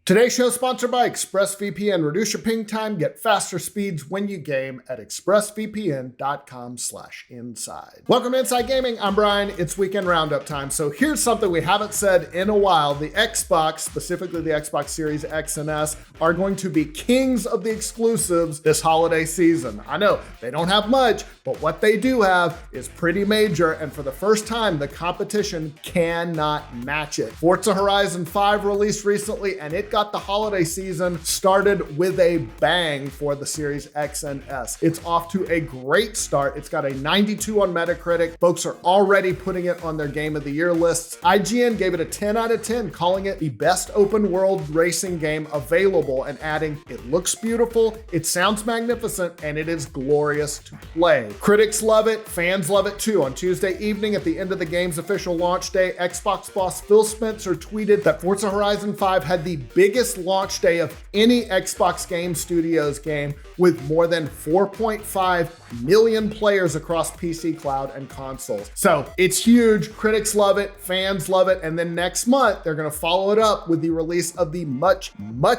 Today's show is sponsored by ExpressVPN. Reduce your ping time, get faster speeds when you game at expressvpn.com/inside. Welcome to Inside Gaming. I'm Brian. It's weekend roundup time. So here's something we haven't said in a while. The Xbox, specifically the Xbox Series X and S, are going to be kings of the exclusives this holiday season. I know they don't have much, but what they do have is pretty major. And for the first time, the competition cannot match it. Forza Horizon 5 released recently, and it got the holiday season started with a bang for the Series X and S. It's off to a great start. It's got a 92 on Metacritic. Folks are already putting it on their Game of the Year lists. IGN gave it a 10 out of 10, calling it the best open world racing game available and adding, it looks beautiful, it sounds magnificent, and it is glorious to play. Critics love it, fans love it too. On Tuesday evening at the end of the game's official launch day, Xbox boss Phil Spencer tweeted that Forza Horizon 5 had the biggest launch day of any Xbox Game Studios game, with more than 4.5 million players across PC, cloud, and consoles. So it's huge. Critics love it, fans love it, and then next month they're going to follow it up with the release of the much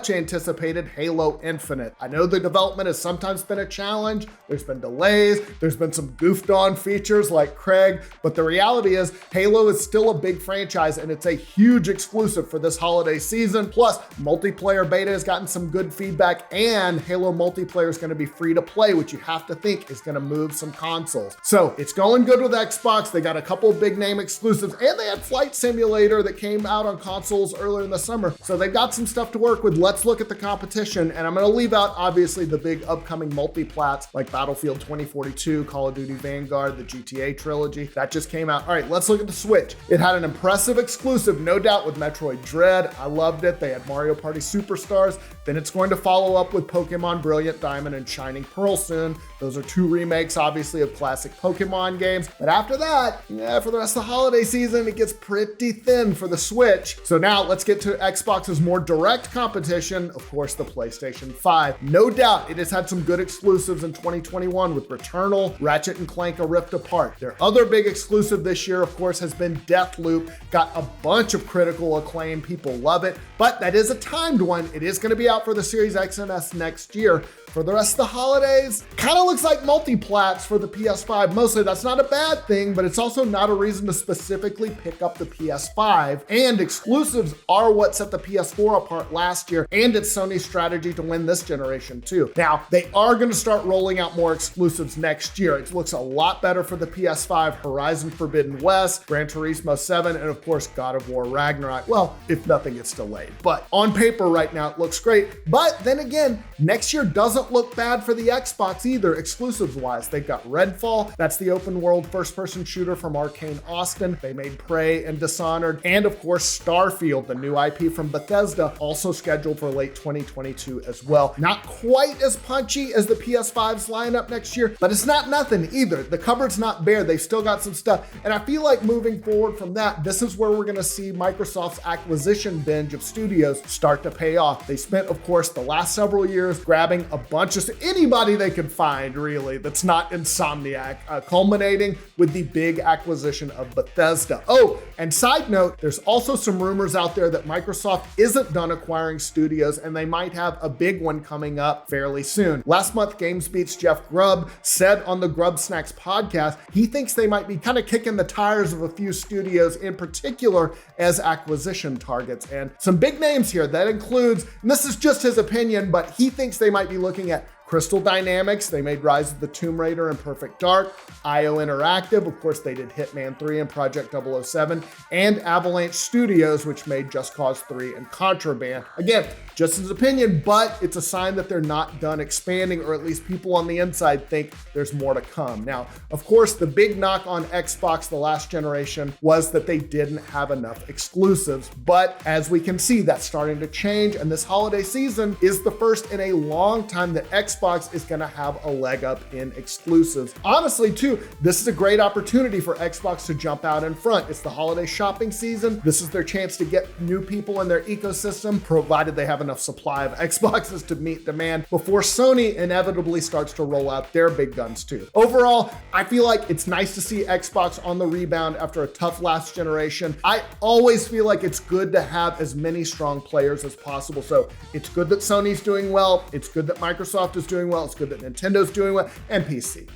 anticipated Halo Infinite. I know the development has sometimes been a challenge. There's been delays. There's been some goofed on features like Craig, but the reality is Halo is still a big franchise and it's a huge exclusive for this holiday season. Plus, multiplayer beta has gotten some good feedback, and Halo multiplayer is going to be free to play, which you have to think is going to move some consoles. So it's going good with Xbox. They got a couple of big name exclusives, and they had Flight Simulator that came out on consoles earlier in the summer. So they've got some stuff to work with. Let's look at the competition, and I'm going to leave out obviously the big upcoming multi-plats like Battlefield 2042, Call of Duty Vanguard, the GTA trilogy that just came out. All right, let's look at the Switch. It had an impressive exclusive, no doubt, with Metroid Dread. I loved it. They had Mario Party Superstars. Then it's going to follow up with Pokemon Brilliant Diamond and Shining Pearl soon. Those are two remakes, obviously, of classic Pokemon games. But after that, for the rest of the holiday season, it gets pretty thin for the Switch. So now let's get to Xbox's more direct competition, of course, the PlayStation 5. No doubt it has had some good exclusives in 2021 with Returnal, Ratchet & Clank: A Rift Apart. Their other big exclusive this year, of course, has been Deathloop. Got a bunch of critical acclaim. People love it, but that is a timed one. It is going to be out for the Series X and S next year. For the rest of the holidays, kind of looks like multi-plats for the PS5. Mostly, that's not a bad thing, but it's also not a reason to specifically pick up the PS5. And exclusives are what set the PS4 apart last year, and it's Sony's strategy to win this generation too. Now, they are going to start rolling out more exclusives next year. It looks a lot better for the PS5. Horizon Forbidden West, Gran Turismo 7, and of course, God of War Ragnarok. Well, if nothing gets delayed. But on paper right now, it looks great. But then again, next year doesn't look bad for the Xbox either, exclusives wise. They've got Redfall, that's the open world first person shooter from Arcane Austin. They made Prey and Dishonored, and of course Starfield, the new IP from Bethesda, also scheduled for late 2022 as well. Not quite as punchy as the PS5's lineup next year, but it's not nothing either. The cupboard's not bare. They've still got some stuff, and I feel like moving forward from that, this is where we're going to see Microsoft's acquisition binge of studios start to pay off. They spent, of course, the last several years grabbing a bunch of anybody they could find, really, that's not Insomniac, culminating with the big acquisition of Bethesda. Oh, and side note, there's also some rumors out there that Microsoft isn't done acquiring studios, and they might have a big one coming up fairly soon. Last month, GamesBeat's Jeff Grubb said on the Grub Snacks podcast, he thinks they might be kind of kicking the tires of a few studios in particular as acquisition targets. And some big names here that includes, and this is just his opinion, but he thinks they might be looking at Crystal Dynamics, they made Rise of the Tomb Raider and Perfect Dark. IO Interactive, of course, they did Hitman 3 and Project 007. And Avalanche Studios, which made Just Cause 3 and Contraband. Again, just his opinion, but it's a sign that they're not done expanding, or at least people on the inside think there's more to come. Now, of course, the big knock on Xbox the last generation was that they didn't have enough exclusives. But as we can see, that's starting to change, and this holiday season is the first in a long time that Xbox Xbox is gonna have a leg up in exclusives. Honestly, too, this is a great opportunity for Xbox to jump out in front. It's the holiday shopping season. This is their chance to get new people in their ecosystem, provided they have enough supply of Xboxes to meet demand before Sony inevitably starts to roll out their big guns too. Overall, I feel like it's nice to see Xbox on the rebound after a tough last generation. I always feel like it's good to have as many strong players as possible. So it's good that Sony's doing well. It's good that Microsoft is doing well. It's good that Nintendo's doing well, and PC.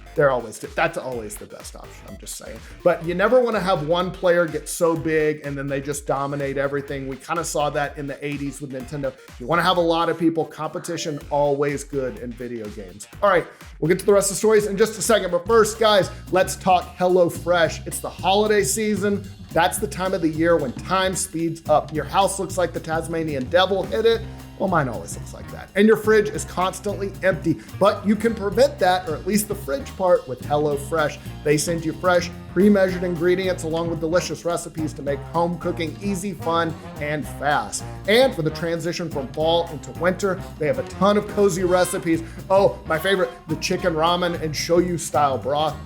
That's always the best option, I'm just saying. But you never want to have one player get so big and then they just dominate everything. We kind of saw that in the 80s with Nintendo. You want to have a lot of people. Competition, always good in video games. All right, we'll get to the rest of the stories in just a second. But first, guys, let's talk HelloFresh. It's the holiday season. That's the time of the year when time speeds up. Your house looks like the Tasmanian devil hit it. Well, mine always looks like that. And your fridge is constantly empty, but you can prevent that, or at least the fridge part, with HelloFresh. They send you fresh, pre-measured ingredients along with delicious recipes to make home cooking easy, fun, and fast. And for the transition from fall into winter, they have a ton of cozy recipes. Oh, my favorite, the chicken ramen and shoyu style broth.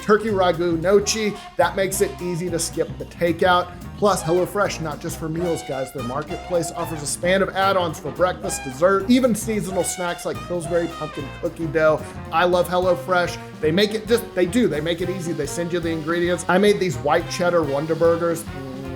Turkey ragu nochi, that makes it easy to skip the takeout. Plus, HelloFresh, not just for meals, guys. Their marketplace offers a span of add-ons for breakfast, dessert, even seasonal snacks like Pillsbury pumpkin cookie dough. I love HelloFresh. They make it they make it easy. They send you the ingredients. I made these white cheddar Wonder Burgers.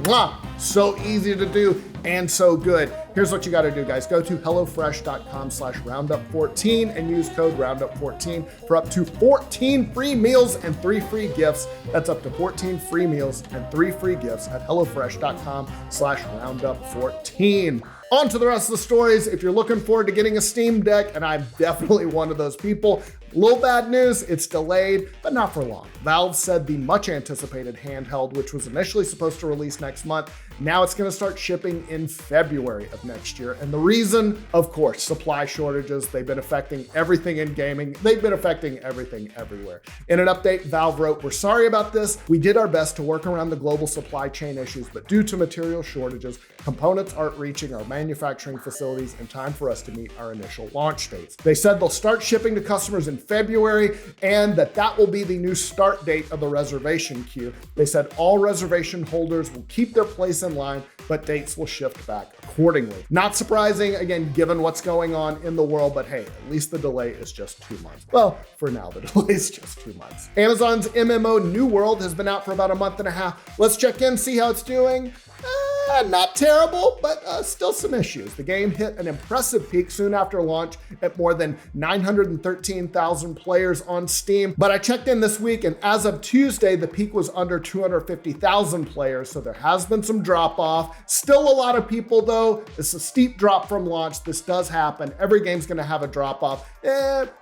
Mwah! So easy to do and so good. Here's what you got to do, guys. Go to HelloFresh.com/roundup14 and use code roundup14 for up to 14 free meals and 3 free gifts. That's up to 14 free meals and 3 free gifts at HelloFresh.com/roundup14. On to the rest of the stories. If you're looking forward to getting a Steam Deck, and I'm definitely one of those people, little bad news, it's delayed, but not for long. Valve said the much anticipated handheld, which was initially supposed to release next month, now it's going to start shipping in February of next year. And the reason, of course, supply shortages. They've been affecting everything in gaming. They've been affecting everything everywhere. In an update, Valve wrote, "We're sorry about this. We did our best to work around the global supply chain issues, but due to material shortages, components aren't reaching our manufacturing facilities in time for us to meet our initial launch dates." They said they'll start shipping to customers in February and that will be the new start date of the reservation queue. They said all reservation holders will keep their place in line, but dates will shift back accordingly. Not surprising, again, given what's going on in the world, but hey, at least the delay is just 2 months. Well, for now, the delay is just 2 months. Amazon's MMO New World has been out for about a month and a half. Let's check in, see how it's doing. Not terrible, but still some issues. The game hit an impressive peak soon after launch at more than 913,000 players on Steam. But I checked in this week, and as of Tuesday, the peak was under 250,000 players, so there has been some drop off. Still a lot of people, though. It's a steep drop from launch. This does happen. Every game's going to have a drop off.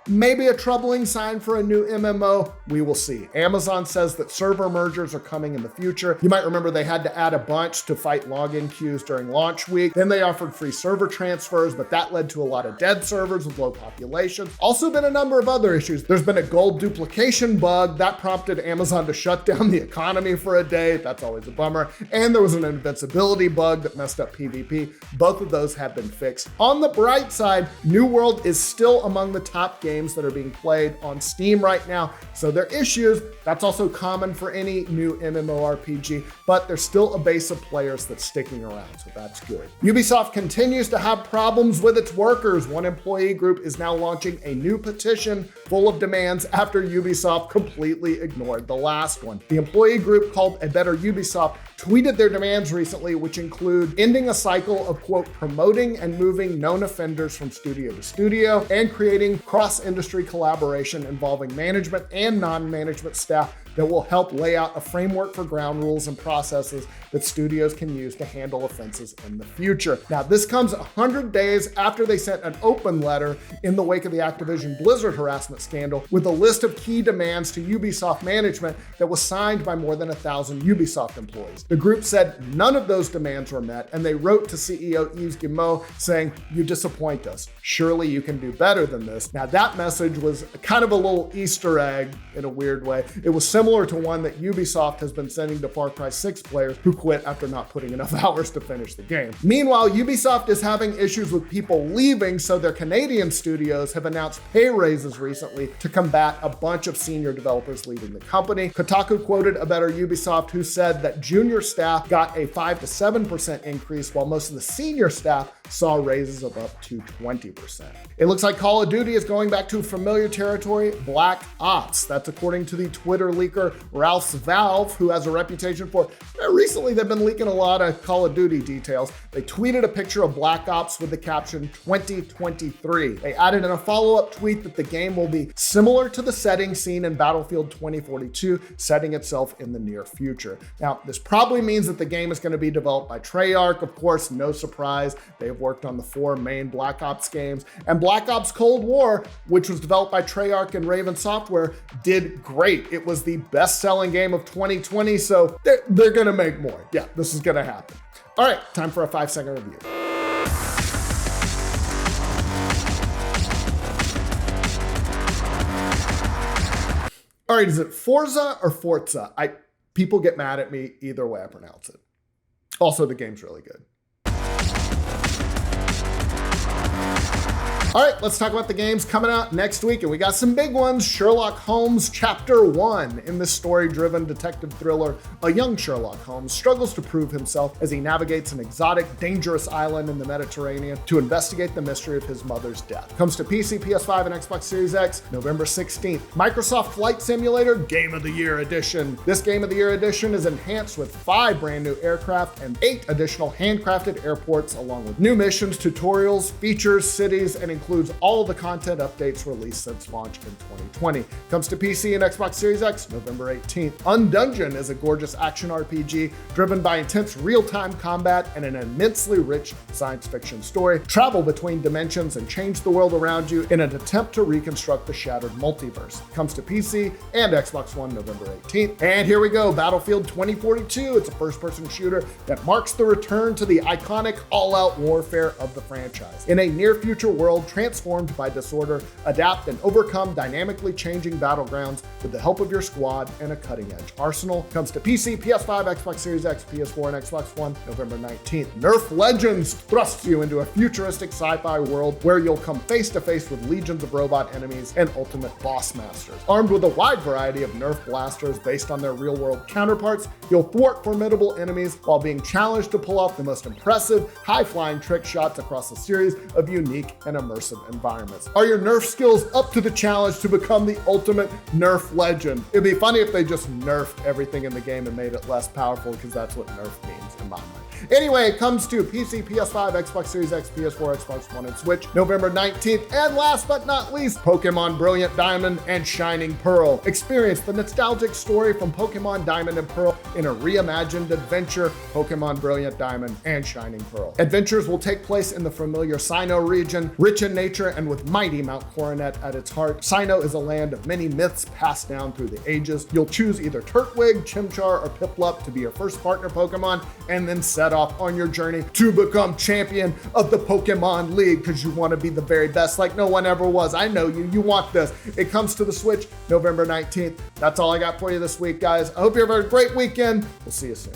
Maybe a troubling sign for a new MMO. We will see. Amazon says that server mergers are coming in the future. You might remember they had to add a bunch to fight login queues during launch week. Then they offered free server transfers, but that led to a lot of dead servers with low populations. Also been a number of other issues. There's been a gold duplication bug that prompted Amazon to shut down the economy for a day. That's always a bummer. And there was an invincibility bug that messed up PvP. Both of those have been fixed. On the bright side, New World is still among the top games that are being played on Steam right now. So there are issues. That's also common for any new MMORPG, but there's still a base of players that's sticking around, so that's good. Ubisoft continues to have problems with its workers. One employee group is now launching a new petition full of demands after Ubisoft completely ignored the last one. The employee group called A Better Ubisoft tweeted their demands recently, which include ending a cycle of, quote, promoting and moving known offenders from studio to studio, and creating cross-industry collaboration involving management and non-management staff that will help lay out a framework for ground rules and processes that studios can use to handle offenses in the future. Now, this comes 100 days after they sent an open letter in the wake of the Activision Blizzard harassment scandal with a list of key demands to Ubisoft management that was signed by more than 1,000 Ubisoft employees. The group said none of those demands were met, and they wrote to CEO Yves Guillemot saying, "You disappoint us. Surely you can do better than this." Now, that message was kind of a little Easter egg in a weird way. It was similar similar to one that Ubisoft has been sending to Far Cry 6 players who quit after not putting enough hours to finish the game. Meanwhile, Ubisoft is having issues with people leaving, so their Canadian studios have announced pay raises recently to combat a bunch of senior developers leaving the company. Kotaku quoted a better Ubisoft who said that junior staff got a 5 to 7% increase, while most of the senior staff saw raises of up to 20%. It looks like Call of Duty is going back to familiar territory, Black Ops. That's according to the Twitter leaker Ralph's Valve, who has a reputation for, recently they've been leaking a lot of Call of Duty details. They tweeted a picture of Black Ops with the caption 2023. They added in a follow-up tweet that the game will be similar to the setting seen in Battlefield 2042, setting itself in the near future. Now, this probably means that the game is going to be developed by Treyarch. Of course, no surprise. They've worked on the 4 main Black Ops games, and Black Ops Cold War, which was developed by Treyarch and Raven Software, did great. It was the best-selling game of 2020, so they're gonna make more. Yeah, this is gonna happen. All right, time for a 5-second review. All right, is it Forza or Forza? People get mad at me either way I pronounce it. Also, the game's really good. All right, let's talk about the games coming out next week, and we got some big ones. Sherlock Holmes Chapter 1. In this story-driven detective thriller, a young Sherlock Holmes struggles to prove himself as he navigates an exotic, dangerous island in the Mediterranean to investigate the mystery of his mother's death. Comes to PC, PS5, and Xbox Series X November 16th. Microsoft Flight Simulator Game of the Year Edition. This Game of the Year Edition is enhanced with 5 brand new aircraft and 8 additional handcrafted airports, along with new missions, tutorials, features, cities, and includes all the content updates released since launch in 2020. Comes to PC and Xbox Series X November 18th. Undungeon is a gorgeous action RPG driven by intense real-time combat and an immensely rich science fiction story. Travel between dimensions and change the world around you in an attempt to reconstruct the shattered multiverse. Comes to PC and Xbox One November 18th. And here we go, Battlefield 2042. It's a first-person shooter that marks the return to the iconic all-out warfare of the franchise. In a near-future world transformed by disorder, adapt and overcome dynamically changing battlegrounds with the help of your squad and a cutting-edge arsenal. Comes to PC, PS5, Xbox Series X, PS4, and Xbox One November 19th. Nerf Legends thrusts you into a futuristic sci-fi world where you'll come face-to-face with legions of robot enemies and ultimate boss masters. Armed with a wide variety of Nerf blasters based on their real-world counterparts, you'll thwart formidable enemies while being challenged to pull off the most impressive, high-flying trick shots across a series of unique and immersive environments. Are your Nerf skills up to the challenge to become the ultimate Nerf legend? It'd be funny if they just nerfed everything in the game and made it less powerful, because that's what nerf means in my mind. Anyway, it comes to PC, PS5, Xbox Series X, PS4, Xbox One, and Switch November 19th. And last but not least, Pokemon Brilliant Diamond and Shining Pearl. Experience the nostalgic story from Pokemon Diamond and Pearl in a reimagined adventure, Pokemon Brilliant Diamond and Shining Pearl. Adventures will take place in the familiar Sinnoh region, rich in nature and with mighty Mount Coronet at its heart. Sinnoh is a land of many myths passed down through the ages. You'll choose either Turtwig, Chimchar, or Piplup to be your first partner Pokemon, and then set off on your journey to become champion of the Pokemon League, because you want to be the very best like no one ever was. I know you want this. It comes to the Switch November 19th. That's all I got for you this week, guys. I hope you have a great weekend. We'll see you soon.